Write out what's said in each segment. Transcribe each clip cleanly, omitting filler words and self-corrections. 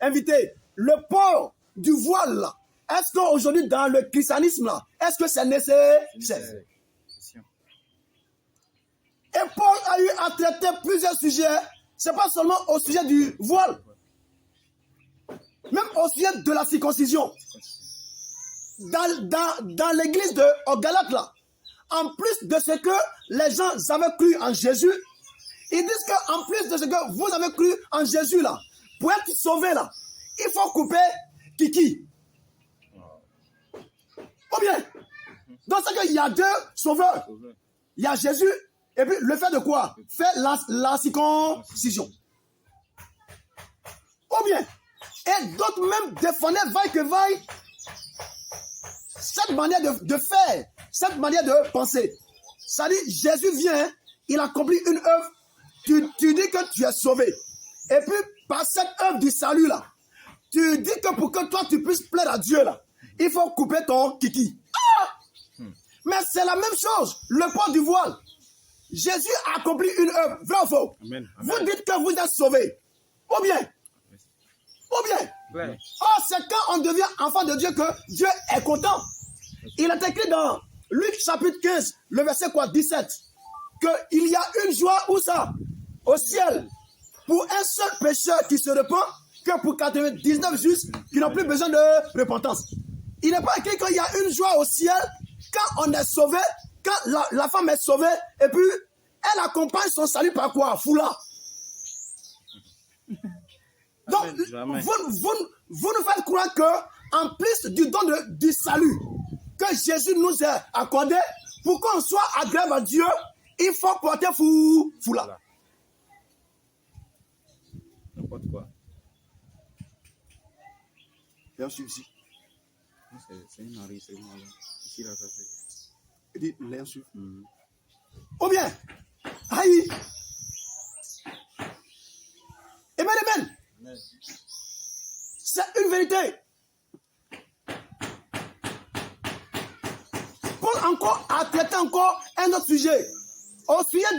invité, le port du voile, là, est-ce qu'aujourd'hui, dans le christianisme, là, est-ce que c'est nécessaire? Et Paul a eu à traiter plusieurs sujets. Ce n'est pas seulement au sujet du voile, même au sujet de la circoncision. Dans l'église de Galates, là, en plus de ce que les gens avaient cru en Jésus, ils disent qu'en plus de ce que vous avez cru en Jésus, là, pour être sauvé, là, il faut couper Kiki. Ou bien, donc c'est qu'il y a deux sauveurs. Il y a Jésus, et puis le fait de quoi? Faire la circoncision. Ou bien, et d'autres même défendaient vaille que vaille cette manière de faire, cette manière de penser. Ça dit, Jésus vient, il accomplit une œuvre, tu dis que tu es sauvé. Et puis, par cette œuvre du salut là, tu dis que pour que toi tu puisses plaire à Dieu là, il faut couper ton kiki. Ah! Mais c'est la même chose, le port du voile. Jésus a accompli une œuvre, vrai ou faux? Amen. Vous dites que vous êtes sauvé. Ou bien? Ouais. Oh, c'est quand on devient enfant de Dieu que Dieu est content. Il est écrit dans Luc chapitre 15, le verset 17, qu'il y a une joie, où ça? Au ciel, pour un seul pécheur qui se repent, que pour 99 justes qui n'ont plus besoin de repentance. Il n'est pas écrit qu'il y a une joie au ciel quand on est sauvé, quand la femme est sauvée, et puis elle accompagne son salut par quoi? Foulard. Donc, vous nous faites croire que, en plus du don du salut que Jésus nous a accordé, pour qu'on soit agréable à Dieu, il faut porter foulard. N'importe quoi. Viens suivre ici. C'est une Henri, c'est une Henri. Ici, là, ça fait. Il dit, viens suivre. Ou bien, aïe. Amen. C'est une vérité. Paul encore a traité encore un autre sujet. Au sujet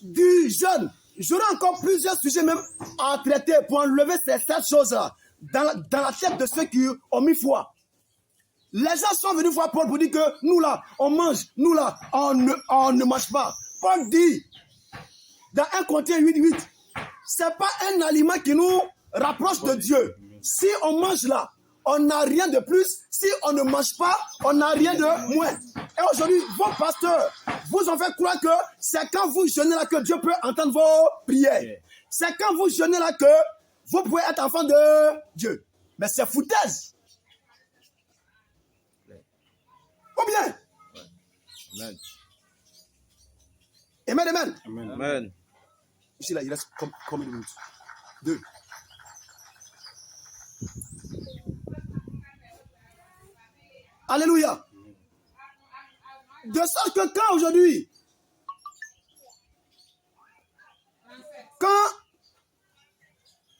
du jeûne. J'aurai encore plusieurs sujets même à traiter pour enlever ces choses-là dans la tête de ceux qui ont mis foi. Les gens sont venus voir Paul pour dire que nous là, on mange, nous là, on ne mange pas. Paul dit, dans 1 Corinthiens 8:8, c'est pas un aliment qui nous rapproche de Dieu. Si on mange là, on n'a rien de plus. Si on ne mange pas, on n'a rien de moins. Et aujourd'hui, vos pasteurs vous ont fait croire que c'est quand vous jeûnez là que Dieu peut entendre vos prières. C'est quand vous jeûnez là que vous pouvez être enfant de Dieu. Mais c'est foutaise. Ou bien? Amen. Ici là, il reste combien de minutes? 2. Alléluia. De sorte que quand aujourd'hui, quand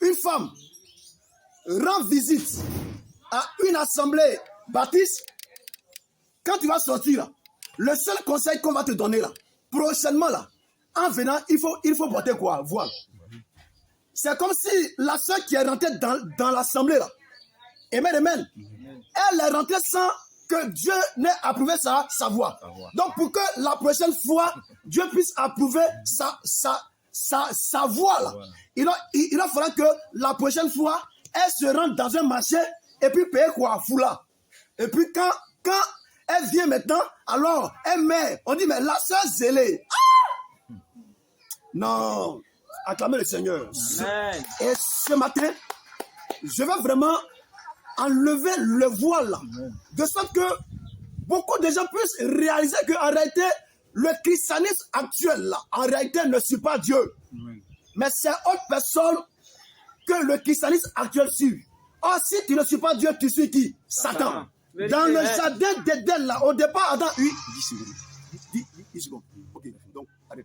une femme rend visite à une assemblée baptiste, quand tu vas sortir là, le seul conseil qu'on va te donner là, prochainement là, en venant, il faut porter quoi? Voile. C'est comme si la soeur qui est rentrée dans l'assemblée là, amen, elle est rentrée sans que Dieu n'ait approuvé sa voix. Donc pour que la prochaine fois, Dieu puisse approuver sa voix là, il va falloir que la prochaine fois, elle se rende dans un marché et puis paye quoi? Foulard. Et puis quand elle vient maintenant, alors elle met, on dit mais la soeur zélée. Ah! Non, acclamez le Seigneur. Et ce matin, je vais vraiment enlever le voile là, de sorte que beaucoup de gens puissent réaliser qu'en réalité, le christianisme actuel là, en réalité ne suit pas Dieu. Mais c'est autre personne que le christianisme actuel suit. Or, si tu ne suis pas Dieu, tu suis qui? Satan. Dans le jardin d'Éden là, au départ, Adam, 10 secondes.